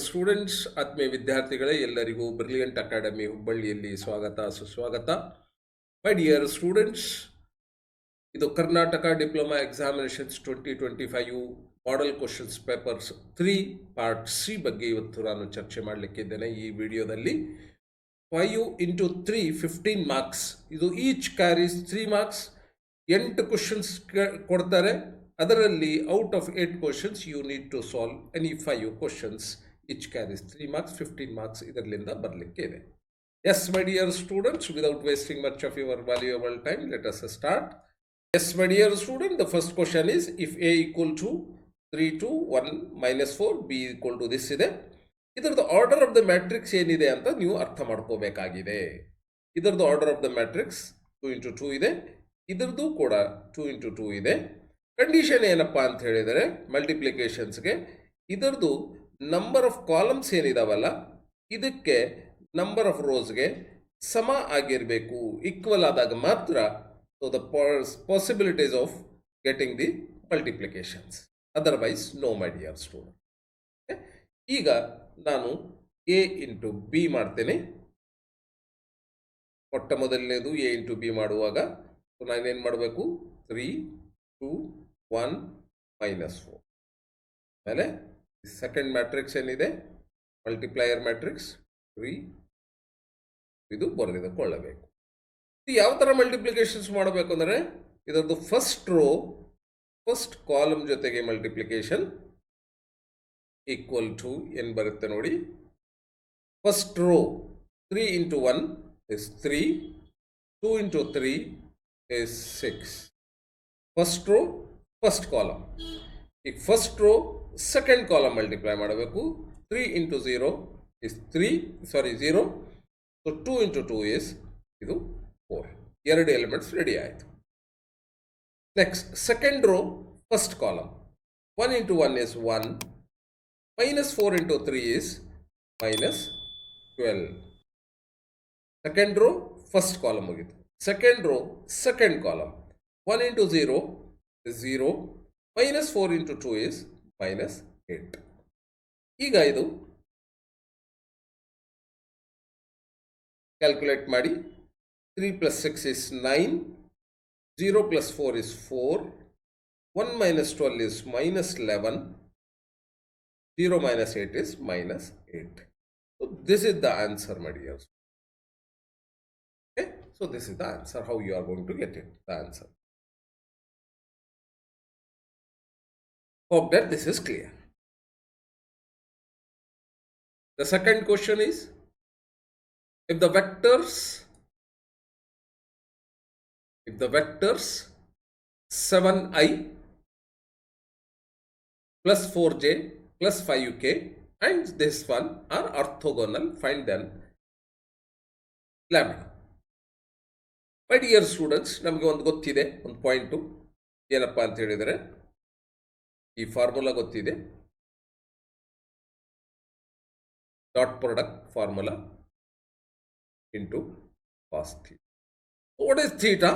Students, ಆತ್ಮೀಯ ವಿದ್ಯಾರ್ಥಿಗಳೇ, ಎಲ್ಲರಿಗೂ ಬ್ರಿಲಿಯಂಟ್ ಅಕಾಡೆಮಿ ಹುಬ್ಬಳ್ಳಿಯಲ್ಲಿ ಸ್ವಾಗತ ಸುಸ್ವಾಗತ. ಮೈ ಡಿಯರ್ ಸ್ಟೂಡೆಂಟ್ಸ್, ಇದು Karnataka diploma examinations 2025 model questions papers 3 part C ಬಗ್ಗೆ ಇವತ್ತು ನಾನು ಚರ್ಚೆ ಮಾಡಲಿಕ್ಕಿದ್ದೇನೆ. ಈ ವಿಡಿಯೋದಲ್ಲಿ 5 into 3 15 ಮಾರ್ಕ್ಸ್, ಇದು ಈಚ್ ಕ್ಯಾರೀಸ್ 3 ಮಾರ್ಕ್ಸ್. 8 ಕ್ವಶನ್ಸ್ ಕೊಡ್ತಾರೆ. ಅದರಲ್ಲಿ out of 8 questions you need to solve any 5 questions. Each carries 3 marks, 15 marks ಇದರಿಂದ ಬರಲಿಕ್ಕೆ ಇದೆ. Yes, my dear students, without wasting much of your valuable time, let us start. Yes, my dear student, the first question is, if A equal to 3 to 1 minus 4, B equal to this ಇದೆ. ಇದರದ್ದು order of the matrix ಏನಿದೆ ಅಂತ ನೀವು ಅರ್ಥ ಮಾಡ್ಕೋಬೇಕಾಗಿದೆ. ಇದರದ್ದು order of the matrix 2 into 2 ಇದೆ. ಇದರದ್ದು ಕೂಡ 2 into 2 ಇದೆ. ಕಂಡೀಷನ್ ಏನಪ್ಪ ಅಂತ ಹೇಳಿದರೆ, ಮಲ್ಟಿಪ್ಲಿಕೇಶನ್ಸ್ಗೆ ಇದರದ್ದು ನಂಬರ್ ಆಫ್ ಕಾಲಮ್ಸ್ ಏನಿದಾವಲ್ಲ ಇದಕ್ಕೆ ನಂಬರ್ ಆಫ್ ರೋಸ್ಗೆ ಸಮ ಆಗಿರಬೇಕು, ಈಕ್ವಲ್ ಆದಾಗ ಮಾತ್ರ so the possibilities of getting the multiplications, otherwise no my dear student. ಈಗ ನಾನು ಎ ಇಂಟು ಬಿ ಮಾಡ್ತೇನೆ. ಮೊಟ್ಟ ಮೊದಲನೇದು ಎ ಇಂಟು ಬಿ ಮಾಡುವಾಗ ನಾನೇನು ಮಾಡಬೇಕು, 3 2 1 minus 4. ಆಮೇಲೆ ಸೆಕೆಂಡ್ ಮ್ಯಾಟ್ರಿಕ್ಸ್ ಏನಿದೆ, ಮಲ್ಟಿಪ್ಲೈಯರ್ ಮ್ಯಾಟ್ರಿಕ್ಸ್ 3, ಇದು ಬರೆದುಕೊಳ್ಳಬೇಕು. ಯಾವ ಥರ ಮಲ್ಟಿಪ್ಲಿಕೇಶನ್ಸ್ ಮಾಡಬೇಕು ಅಂದರೆ, ಇದರದ್ದು ಫಸ್ಟ್ ರೋ ಫಸ್ಟ್ ಕಾಲಮ್ ಜೊತೆಗೆ ಮಲ್ಟಿಪ್ಲಿಕೇಶನ್ ಈಕ್ವಲ್ ಟು ಏನು ಬರುತ್ತೆ ನೋಡಿ. First row 3 into 1 is 3, 2 into 3 is 6. First row first column. ಈಗ first row second column multiply ಮಾಡಬೇಕು. 3 into 0 is 0. So 2 into 2 is ಇದು 4. ಎರಡು ಎಲಿಮೆಂಟ್ಸ್ ರೆಡಿ ಆಯಿತು. Next second row first column. 1 into 1 is 1. Minus 4 into 3 is minus 12. Second row first column ಮುಗಿತು. Second row second column. 1 into 0 is 0. Minus 4 into 2 is minus 8. ಈಗ ಇದು calculate ಮಾಡಿ. 3 plus 6 is 9. 0 plus 4 is 4. 1 minus 12 is minus 11. 0 minus 8 is minus 8. So this is the answer, my dear. Okay? So this is the answer. How you are going to get it? The answer. Hope that this is clear. The second question is, if the vectors 7i plus 4j plus 5k and this one are orthogonal, find then lambda. My dear students, ನಮಗೆ ಒಂದು ಗೊತ್ತಿದೆ, ಒಂದು point ಏನಪ್ಪ ಅಂತ ಹೇಳಿದರೆ, ಈ formula ಗೊತ್ತಿದೆ, dot product formula into cos theta. What is theta?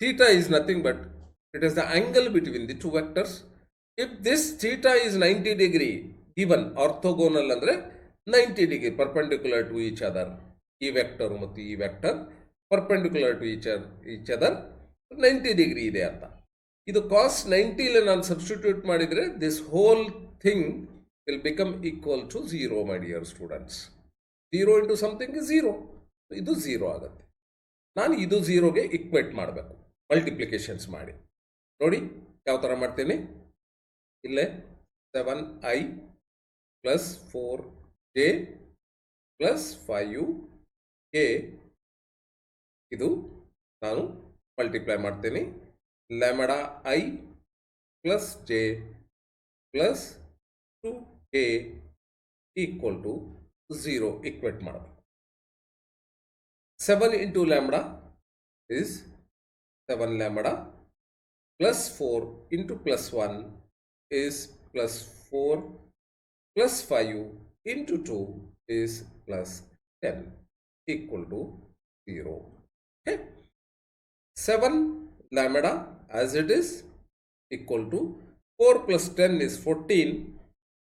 Theta is nothing but it is the angle between the two vectors. If this theta is 90 degree given, orthogonal ಅಂದರೆ 90 degree perpendicular to each other, ಈ vector ಮತ್ತು ಈ vector perpendicular to each other 90 degree ಇದೆ ಅಂತ. ಇದು ಕಾಸ್ 90 ನಾನು substitute ಮಾಡಿದರೆ this whole thing will become equal to 0, my dear students. 0 into something is 0. ಇದು 0 ಆಗುತ್ತೆ. ನಾನು ಇದು 0ಗೆ ಇಕ್ವೇಟ್ ಮಾಡಬೇಕು, ಮಲ್ಟಿಪ್ಲಿಕೇಶನ್ಸ್ ಮಾಡಿ. ನೋಡಿ ಯಾವ ಥರ ಮಾಡ್ತೀನಿ. ಇಲ್ಲೇ 7i plus 4j plus 5k ಇದು ನಾನು ಮಲ್ಟಿಪ್ಲೈ ಮಾಡ್ತೀನಿ. Lambda i plus j plus 2k equal to 0 equate ಮಾಡಬೇಕು. 7 into lambda is 7 lambda plus 4 into plus 1 is plus 4 plus 5 into 2 is plus 10 equal to 0. Okay? 7 lambda as it is equal to 4 plus 10 is 14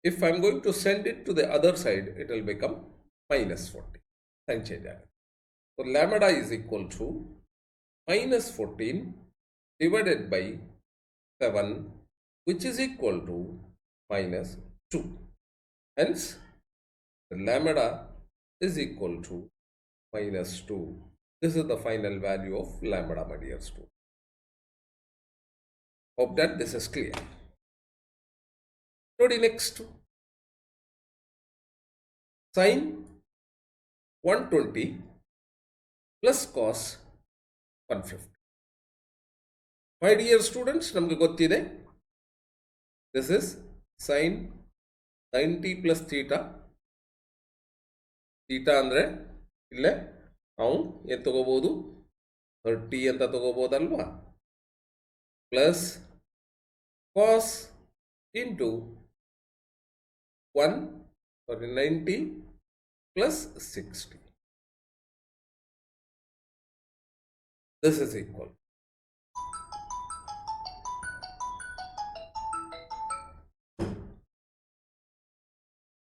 If I'm going to send it to the other side, it will become minus 40. Sign change ಆಗುತ್ತೆ. So lambda is equal to minus 14 divided by 7, which is equal to minus 2. Hence, the lambda is equal to minus 2. This is the final value of lambda, my dear student. Hope that this is clear. Study next. Sin 120 plus cos 150. My dear students, ನಮಗೆ ಗೊತ್ತಿದೆ this is sin 90 plus theta. theta ಅಂದರೆ ಇಲ್ಲೇ ನಾವು ಏನು ತಗೋಬಹುದು 30 ಅಂತ ತಗೋಬಹುದಲ್ವಾ, plus cos into 90 plus 60. This is equal.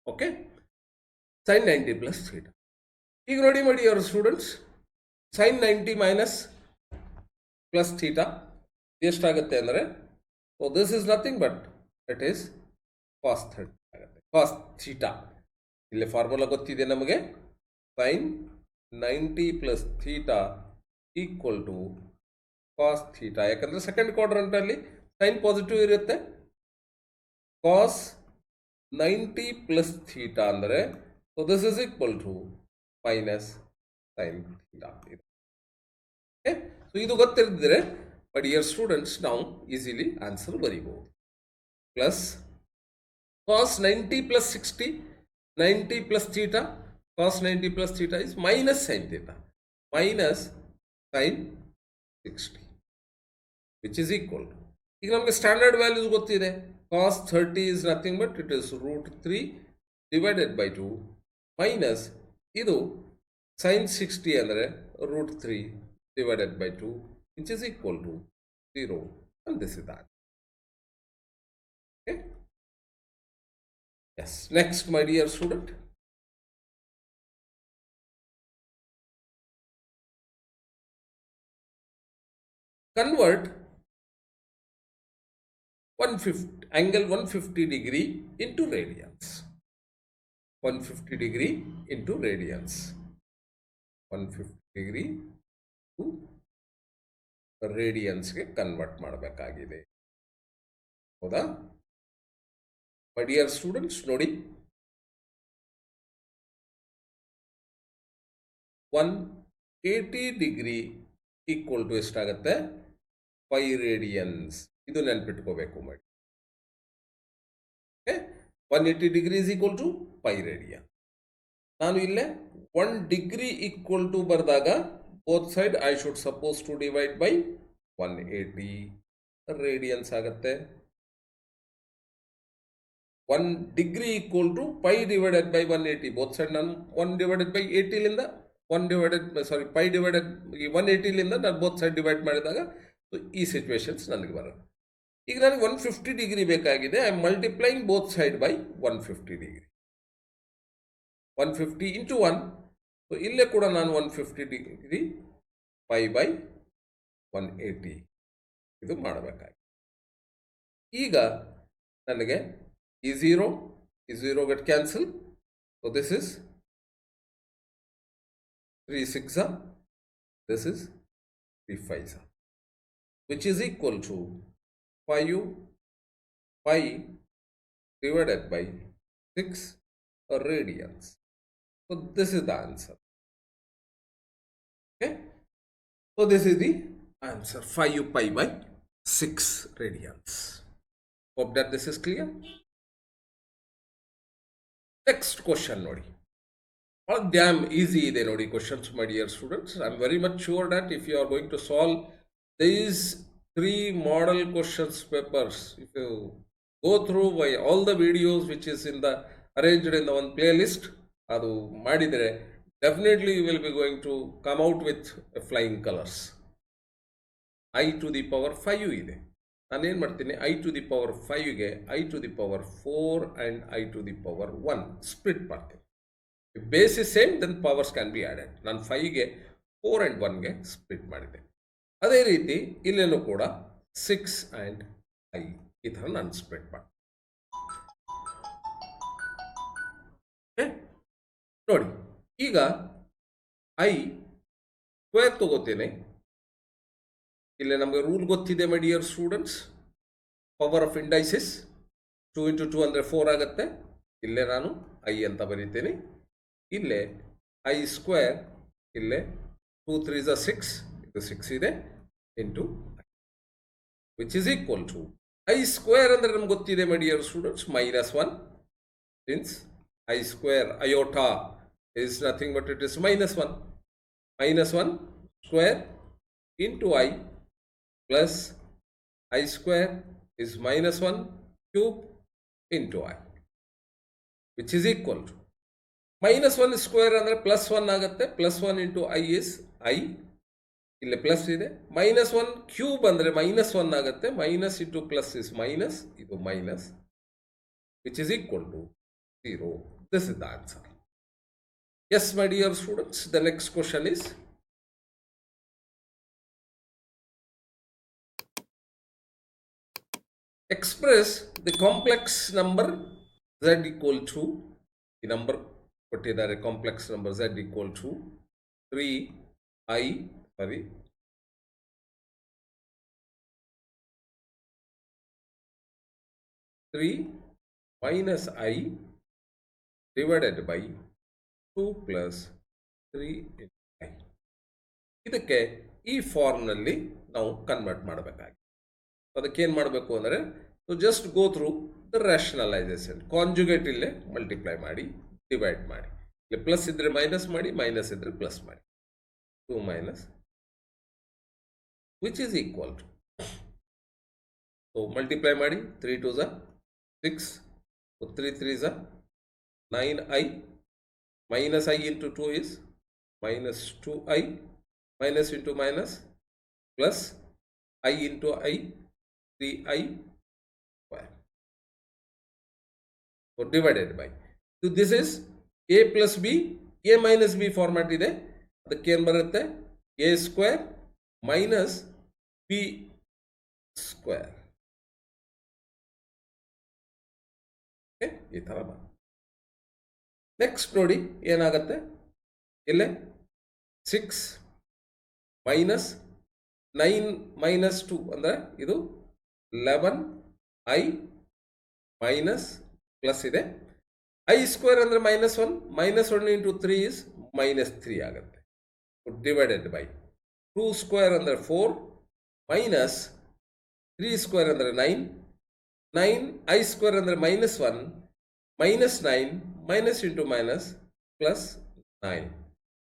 Okay, sin 90 plus theta. ಈಗ ನೋಡಿ ಮಾಡಿ your students, sin 90 minus plus theta ಎಷ್ಟಾಗುತ್ತೆ ಅಂದರೆ, so this is nothing but it is cos 30 ಆಗುತ್ತೆ, cos theta. ಇಲ್ಲಿ ಫಾರ್ಮುಲಾ ಗೊತ್ತಿದೆ ನಮಗೆ, sin 90 plus theta equal to cos theta. ಯಾಕಂದ್ರೆ ಸೆಕೆಂಡ್ ಕ್ವಾಡ್ರಂಟ್ ಅಲ್ಲಿ ಸೈನ್ ಪಾಸಿಟಿವ್ ಇರುತ್ತೆ. cos 90 plus theta ಅಂದರೆ, so this is equal to minus sin theta. Okay, so ಇದು ಗೊತ್ತಿದ್ದರೆ but dear students now easily answer ಬರೀಬಹುದು. plus cos 90 plus 60, 90 plus theta, cos 90 plus theta is minus sin theta, minus sin 60, which is equal to, ಈಗ ನಮಗೆ standard values ಗೊತ್ತಿದೆ. cos 30 is nothing but it is root 3 divided by 2 minus ಇದು sin 60 ಅಂದರೆ root 3 divided by 2, which is equal to 0, and this is that. Okay, yes. Next, my dear student, convert 150 angle 150 degree into radians. 150 degree into radians. 150 degree to ರೇಡಿಯನ್ಸ್ಗೆ convert ಮಾಡಬೇಕಾಗಿದೆ. ಹೌದಾ ಮೈ dear students? ನೋಡಿ, 180 degree equal to ಎಷ್ಟಾಗುತ್ತೆ? 5 radiance. ಇದು ನೆನ್ಪಿಟ್ಕೋಬೇಕು ಮಾಡಿ. 180 degree is equal to 5 radian. ನಾನು ಇಲ್ಲೇ 1 degree equal to ಬರೆದಾಗ both side I should suppose to divide by 180 radians ಆಗುತ್ತೆ. 1 degree equal to pi divided by 180. both side ನಾನು 1 divided by 80 ಲಿಂದ 1 divided pi divided 180 ಲಿಂದ ನಾನು both side divide ಮಾಡಿದಾಗ ಈ ಸಿಚುವೇಶನ್ಸ್ ನನಗೆ ಬರುತ್ತೆ. ಈಗ ನನಗೆ 150 ಡಿಗ್ರಿ ಬೇಕಾಗಿದೆ. I am multiplying both side by 150 degree. 150 into 1. So ಇಲ್ಲೇ ಕೂಡ ನಾನು 150 ಡಿಗ್ರಿ ಪೈ ಬೈ 180 ಇದು ಮಾಡಬೇಕಾಗಿ. ಈಗ ನನಗೆ ಈ zero get cancel. So this is 3 6, this is 3 5, which is equal to 5 pi divided by 6 radians. So this is the answer. Okay, so this is the answer, 5 pi by 6 radians. Hope that this is clear. Next question nodi. All damn easy ಇದೆ ನೋಡಿ questions, my dear students. I am very much sure that if you are going to solve these 3 model questions papers, if you go through by all the videos which is in the arranged in the one playlist, ಅದು ಮಾಡಿದರೆ definitely you will be going to come out with flying colors. I to the power 5 ಇದೆ. ನಾನೇನು ಮಾಡ್ತೀನಿ i to the power 5ಗೆ i to the power 4 and i to the power 1 split ಮಾಡ್ತೀನಿ. Base is same, then powers can be added. ನಾನು 5ಗೆ 4 and 1ಗೆ split ಮಾಡಿದೆ. ಅದೇ ರೀತಿ ಇಲ್ಲೇನೂ ಕೂಡ 6 ಆ್ಯಂಡ್ ಐ ಈ ಥರ ನಾನು ಸ್ಪ್ಲಿಟ್ ಮಾಡಿ ನೋಡಿ. ಈಗ ಐ ಸ್ಕ್ವೇರ್ ತಗೋತೇನೆ. ಇಲ್ಲೇ ನಮಗೆ ರೂಲ್ ಗೊತ್ತಿದೆ my dear students, power of indices 2 into 2 ಅಂದರೆ 4 ಆಗುತ್ತೆ. ಇಲ್ಲೇ ನಾನು ಐ ಅಂತ ಬರೀತೀನಿ. ಇಲ್ಲೇ ಐ ಸ್ಕ್ವೇರ್, ಇಲ್ಲೇ 2 3 6, ಇದು 6 ಇದೆ, into i which is equal to i square ಅಂದರೆ ನಮ್ಗೆ ಗೊತ್ತಿದೆ my dear students -1, since i square iota is nothing but it is -1. -1 square into I plus I square is -1 cube into I, which is equal to -1 square ಅಂದರೆ +1 ಆಗುತ್ತೆ. +1 into I is I, ಇಲ್ಲಿ plus ಇದೆ. -1 cube ಅಂದರೆ -1 ಆಗುತ್ತೆ. Minus into plus is minus, ಇದು minus, which is equal to 0. This is the answer. Yes, my dear students, the next question is express the complex number z equal to, the number ಕೊಟ್ಟಿದ್ದಾರೆ complex number z equal to 3 minus I divided by 2 plus 3 into I. ಇದಕ್ಕೆ ಈ ಫಾರ್ಮ್ನಲ್ಲಿ ನಾವು convert ಮಾಡಬೇಕಾಗಿ, ಅದಕ್ಕೇನು ಮಾಡಬೇಕು ಅಂದರೆ just go through the rationalisation. Conjugate ಇಲ್ಲೇ multiply ಮಾಡಿ, ಡಿವೈಡ್ ಮಾಡಿ. ಇಲ್ಲಿ ಪ್ಲಸ್ ಇದ್ದರೆ ಮೈನಸ್ ಮಾಡಿ, ಮೈನಸ್ ಇದ್ದರೆ ಪ್ಲಸ್ ಮಾಡಿ. 2 minus which is equal to, so multiply ಮಾಡಿ. 3 2 6, 3 3 9I, minus I into 2 is minus 2I, minus into minus plus I into I, 3I square. So divided by. So this is A plus B, A minus B format ಇದೆ. ಅದಕ್ಕೆ ಏನು ಬರುತ್ತೆ, A square minus B square. ಈ ಥರ ಬರುತ್ತೆ. Next ನೋಡಿ ಏನಾಗುತ್ತೆ, ಇಲ್ಲೇ 6 ಮೈನಸ್ 9 ಮೈನಸ್ 2 ಅಂದರೆ ಇದು 11I ಮೈನಸ್ ಪ್ಲಸ್ ಇದೆ. ಐ ಸ್ಕ್ವೇರ್ ಅಂದರೆ -1, -1 ಇಂಟು 3 ಇಸ್ -3 ಆಗುತ್ತೆ. ಡಿವೈಡೆಡ್ ಬೈ 2 ಸ್ಕ್ವೇರ್ ಅಂದರೆ 4 ಮೈನಸ್ 3 ಸ್ಕ್ವೇರ್ ಅಂದರೆ 9, ಐ ಸ್ಕ್ವೇರ್ ಅಂದರೆ -1 -9 minus into minus plus 9,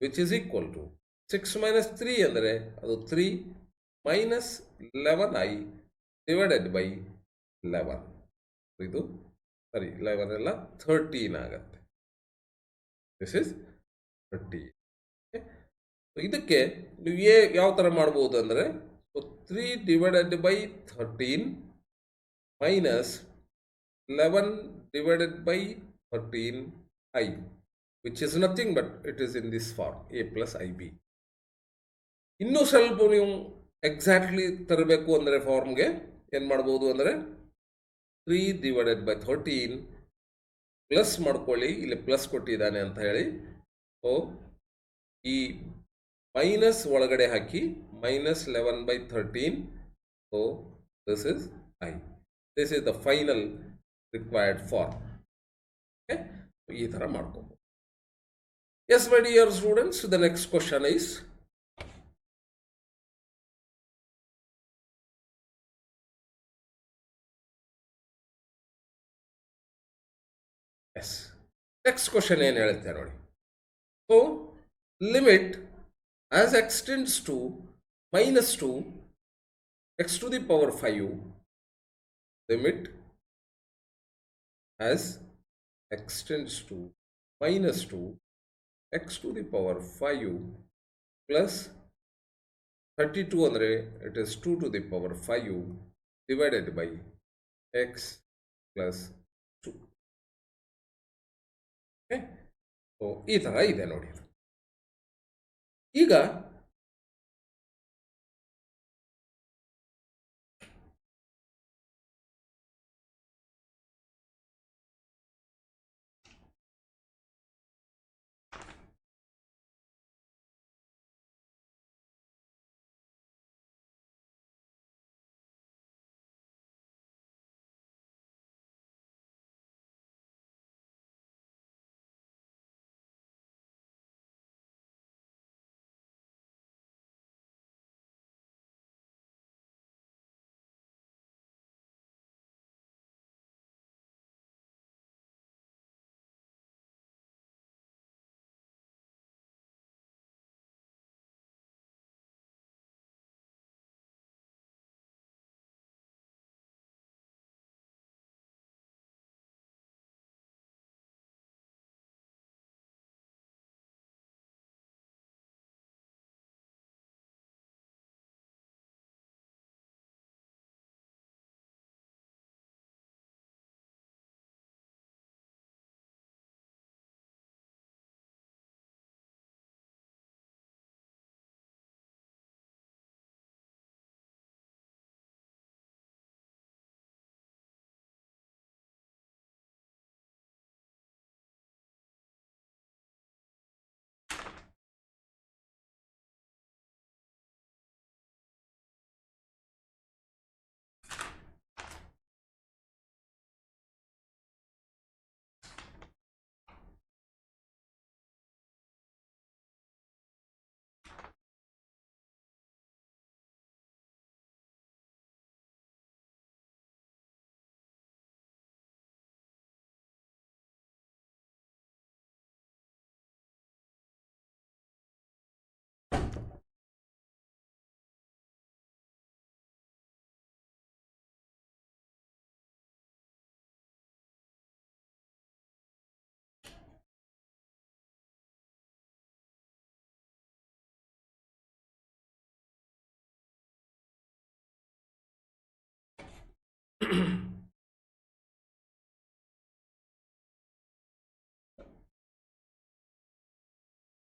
which is equal to 6 minus 3 ಅಂದರೆ ಅದು 3 minus 11I divided by 11. ಇದು ಸರಿ 11 ಎಲ್ಲ 13 ಆಗುತ್ತೆ. This is 13. ಇದಕ್ಕೆ ನೀವು ಯಾವ ಥರ ಮಾಡ್ಬೋದು ಅಂದರೆ 3 divided by 13 minus 11 divided by 13I, which is nothing but it is in this form, A plus IB. ಇನ್ನೂ ಸ್ವಲ್ಪ ನೀವು ಎಕ್ಸಾಕ್ಟ್ಲಿ ತರಬೇಕು ಅಂದರೆ ಫಾರ್ಮ್ಗೆ ಏನು ಮಾಡ್ಬೋದು ಅಂದರೆ 3 divided by 13 ಪ್ಲಸ್ ಮಾಡ್ಕೊಳ್ಳಿ, ಇಲ್ಲಿ ಪ್ಲಸ್ ಕೊಟ್ಟಿದ್ದಾನೆ ಅಂತ ಹೇಳಿ. ಸೊ ಈ ಮೈನಸ್ ಒಳಗಡೆ ಹಾಕಿ -11/13. So this is I. This is the final required form. ಈ ಥರ ಮಾಡ್ಕೋಬಹುದು. Yes my dear students, the next question is next question ಏನು ಹೇಳುತ್ತೆ ನೋಡಿ. So limit as x tends to -2 x to the power 5, limit as extends to -2 x to the power 5 plus 32 ಅಂದರೆ it is 2 to the power 5 divided by x plus 2. Okay, so ಈ ಥರ ಇದೆ ನೋಡಿ. ಈಗ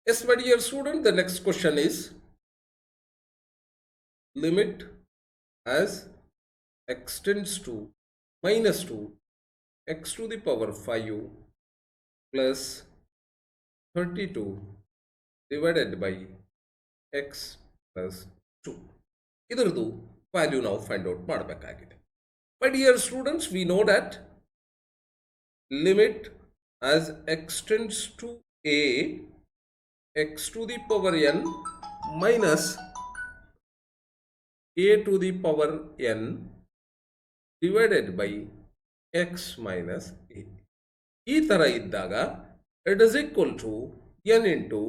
yes, my dear student, the next question is limit as x tends to minus 2 x to the power 5 plus 32 divided by x plus 2. ಇದರದು value ನಾವು find out ಮಾಡಬೇಕಾಗಿದೆ. My dear students, we know that limit as x tends to a x to the power n minus a to the power n divided by x minus a. ಈ ಥರ ಇದ್ದಾಗ it is equal to n into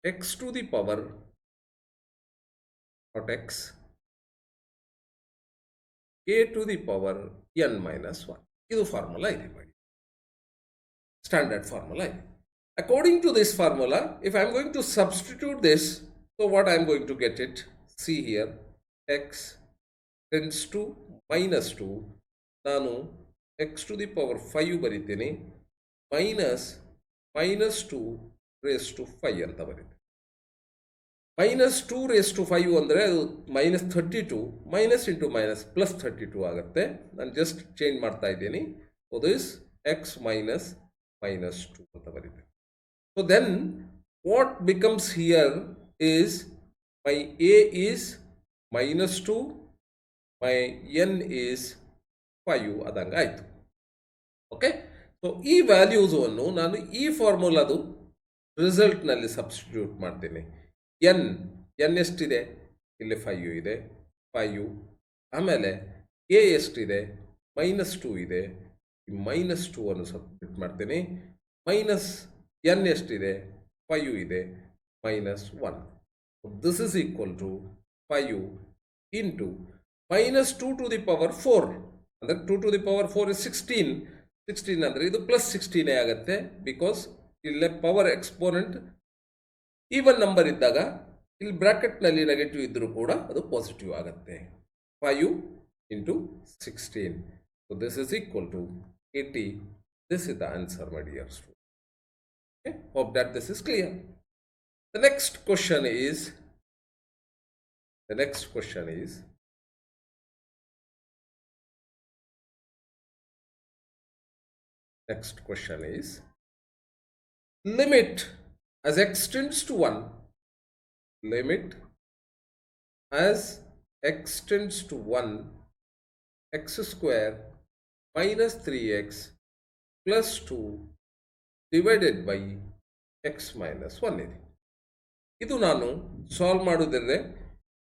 x to the power not x a to the power n minus 1. ಇದು formula ಇದೆ ಮಾಡಿ, standard formula ಇದೆ. According to this formula, if I am going to substitute this, so what I am going to get it, see here, x tends to minus 2, ನಾನು x to the power 5 ಬರೀತೀನಿ, minus 2 raised to 5 ಅಂತ ಬರೀತೀನಿ. minus 2 raised to 5 ಅಂದರೆ ಅದು minus 32, minus into minus plus 32 ಆಗುತ್ತೆ. ನಾನು just change ಮಾಡ್ತಾ ಇದ್ದೀನಿ. ಸೊ ದಿಸ್ x minus 2 ಅಂತ ಬರೀತೀನಿ. So then what becomes here is my a is minus 2, my n is 5 ಅದಂಗೆ ಆಯಿತು. ಓಕೆ, ಸೊ ಈ ವ್ಯಾಲ್ಯೂಸನ್ನು ನಾನು ಈ ಫಾರ್ಮುಲಾದು ರಿಸಲ್ಟ್ನಲ್ಲಿ ಸಬ್ಸ್ಟಿಟ್ಯೂಟ್ ಮಾಡ್ತೀನಿ. ಎನ್ ಎಷ್ಟಿದೆ, ಇಲ್ಲಿ 5 ಇದೆ, 5. ಆಮೇಲೆ ಎ ಎಷ್ಟಿದೆ, -2 ಇದೆ, ಈ -2 ಅನ್ನು ಸಬ್ಸ್ಟಿಟ್ಯೂಟ್ ಮಾಡ್ತೀನಿ. ಮೈನಸ್ ಎನ್ ಎಷ್ಟಿದೆ, 5 ಇದೆ, -1. This is equal to 5 into -2 to the power 4, ಅಂದರೆ 2 to the power 4 is 16 ಅಂದರೆ ಇದು +16 ಆಗುತ್ತೆ. ಬಿಕಾಸ್ ಇಲ್ಲೇ ಪವರ್ ಎಕ್ಸ್ಪೋನೆಂಟ್ ಈವನ್ ನಂಬರ್ ಇದ್ದಾಗ ಇಲ್ಲಿ ಬ್ರಾಕೆಟ್ನಲ್ಲಿ ನೆಗೆಟಿವ್ ಇದ್ದರೂ ಕೂಡ ಅದು ಪಾಸಿಟಿವ್ ಆಗುತ್ತೆ. 5 into 16. So this is equal to 80. This is the answer, my dear student. Okay? Hope that this is clear. The next question is limit as x tends to 1, limit as x tends to 1, x square minus 3x plus 2 divided by x minus 1 ಇದೆ. ಇದು ನಾನು solve ಮಾಡೋದಿದ್ರೆ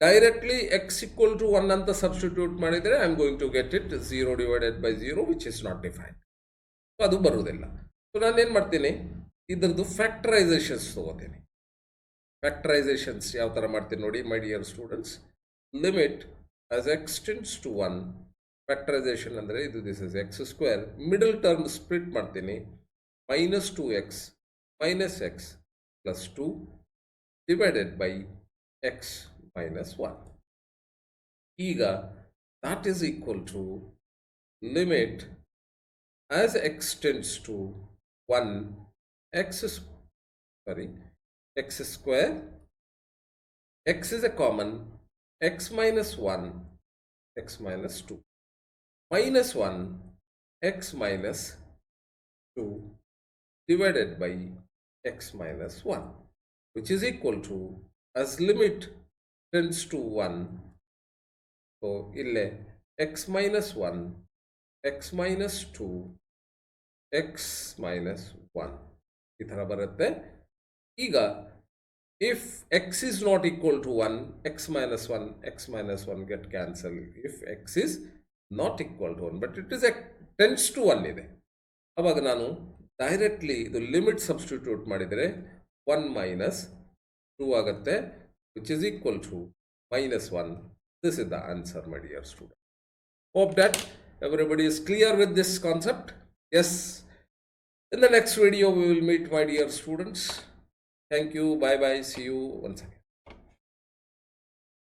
directly X equal to 1 ಅಂತ substitute ಮಾಡಿದರೆ I am going to get it 0 divided by 0 which is not defined. So ಅದು ಬರುವುದಿಲ್ಲ. So ನಾನೇನು ಮಾಡ್ತೀನಿ, ಇದರದ್ದು ಫ್ಯಾಕ್ಟರೈಸೇಷನ್ಸ್ ತೊಗೋತೀನಿ. ಫ್ಯಾಕ್ಟರೈಸೇಷನ್ಸ್ ಯಾವ ಥರ ಮಾಡ್ತೀನಿ ನೋಡಿ my dear students. Limit as x tends to 1, factorization ಅಂದರೆ ಇದು this is x square, middle term split ಮಾಡ್ತೀನಿ, minus 2x minus x plus 2 divided by x minus 1. ಈಗ that is equal to limit as x tends to 1, x square, x is a common, x minus 1, x minus 2, minus 1, x minus 2 divided by x minus 1, which is equal to, as limit tends to 1, so ille x minus 1, x minus 2, x minus 1 ಈ ಥರ ಬರುತ್ತೆ. ಈಗ if x is not equal to 1, x minus 1 get cancelled. If x is not equal to 1, but it is tends to 1 ಇದೆ, ಅವಾಗ ನಾನು directly ಇದು limit substitute ಮಾಡಿದರೆ 1 minus 2 ಆಗುತ್ತೆ, which is equal to minus 1. This is the answer my dear student. Hope that everybody is clear with this concept. Yes, in the next video we will meet, my dear students. Thank you, bye bye, see you once again.